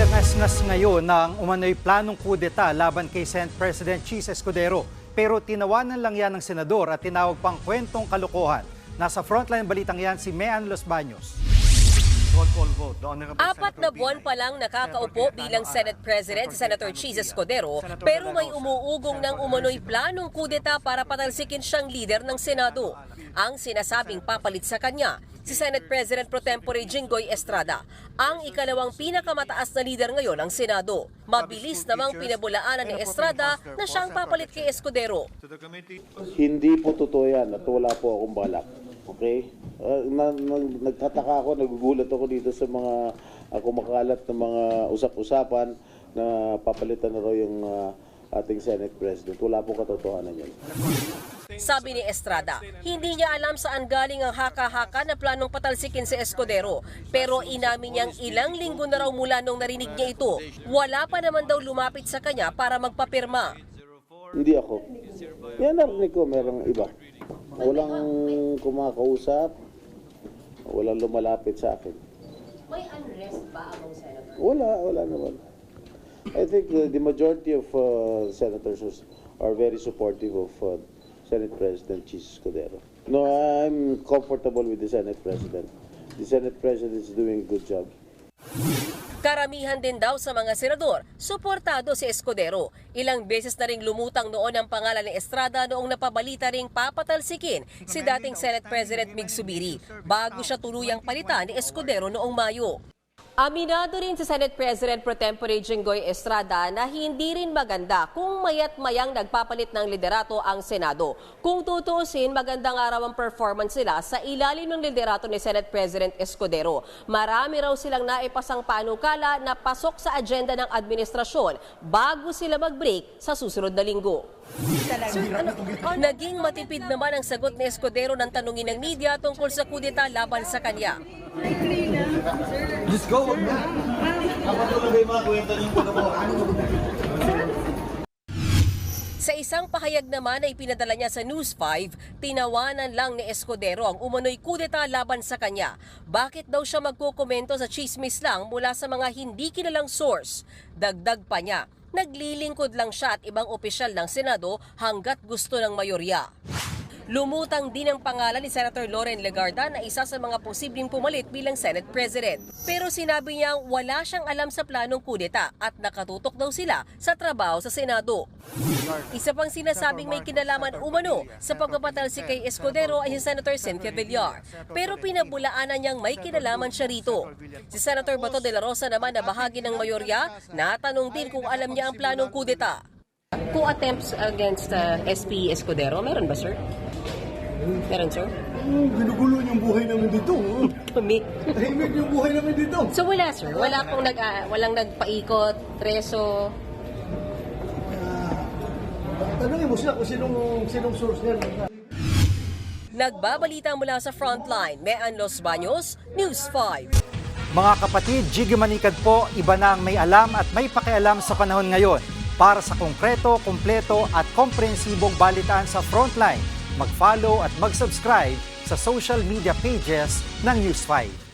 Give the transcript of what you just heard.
Nagngangas ngayon ng umano'y planong kudeta laban kay Senate President Chis Escudero. Pero tinawanan lang yan ng senador at tinawag pang kwentong kalokohan. Nasa frontline balitang yan si Mean Los Baños. 4 na buwan pa lang nakakaupo bilang Senate President si Senator Chis Escudero, pero may umuugong ng umano'y planong kudeta para patalsikin siyang leader ng Senado. Ang sinasabing papalit sa kanya, si Senate President Pro Tempore Jinggoy Estrada, ang ikalawang pinakamataas na leader ngayon ng Senado. Mabilis namang pinabulaanan ni Estrada na siyang papalit kay Escudero. Hindi po totoo yan at wala po akong balak. Okay? Nagtataka ako, nagugulat ako dito sa mga kumakalat na mga usap-usapan na papalitan na raw yung ating Senate President. Wala po katotohanan yan. Sabi ni Estrada, hindi niya alam saan galing ang haka-haka na planong patalsikin si Escudero. Pero inamin niyang ilang linggo na raw mula nung narinig niya ito. Wala pa naman daw lumapit sa kanya para magpapirma. Hindi ako. Yan narinig ko, merong iba. Walang kumakausap, walang lumalapit sa akin. May unrest ba among senators? Wala naman. I think the majority of senators are very supportive of Senate President Chis Escudero. No, I'm comfortable with the Senate President. The Senate President is doing a good job. Karamihan din daw sa mga senador, suportado si Escudero. Ilang beses na ring lumutang noon ang pangalan ni Estrada noong napabalita ring papatalsikin si dating Senate President Mig Zubiri bago siya tuluyang palitan ni Escudero noong Mayo. Aminado rin si Senate President Pro Tempore Jinggoy Estrada na hindi rin maganda kung mayat mayang nagpapalit ng liderato ang Senado. Kung tutuusin, magandang araw ang performance nila sa ilalim ng liderato ni Senate President Escudero. Marami raw silang naipasang panukala na pasok sa agenda ng administrasyon bago sila mag-break sa susunod na linggo. Naging matipid naman ang sagot ni Escudero ng tanungin ng media tungkol sa kudeta laban sa kanya. Let's go, wag na. Dapat talaga yung mga kwenta niyong pagkabuhan. Sa isang pahayag naman ay pinadala niya sa News 5, tinawanan lang ni Escudero ang umano'y kudeta laban sa kanya. Bakit daw siya magkukomento sa chismis lang mula sa mga hindi kilalang source? Dagdag pa niya, naglilingkod lang siya at ibang opisyal ng Senado hanggat gusto ng mayorya. Lumutang din ang pangalan ni Senator Loren Legarda na isa sa mga posibleng pumalit bilang Senate President. Pero sinabi niya wala siyang alam sa planong kudeta at nakatutok daw sila sa trabaho sa Senado. Isa pang sinasabing may kinalaman umano sa pagpapatalsik kay Escudero ay si Senator Cynthia Villar. Pero pinabulaanan niyang may kinalaman siya rito. Si Senator Bato de la Rosa naman na bahagi ng mayorya, natanong din kung alam niya ang planong kudeta. Kung attempts against SP Escudero, meron ba, sir? Meron, sir? Ginugulo yung buhay namin dito. Kami. Tahimik yung buhay namin dito. So wala, sir? Wala pong walang nagpaikot, preso? Tanungin mo sila kung sinong source niyan. Nagbabalita mula sa Frontline, Mean Los Baños, News 5. Mga kapatid, Jiggy Manikad po, iba na ang may alam at may pakialam sa panahon ngayon. Para sa konkreto, kumpleto at komprehensibong balitaan sa Frontline, mag-follow at mag-subscribe sa social media pages ng News 5.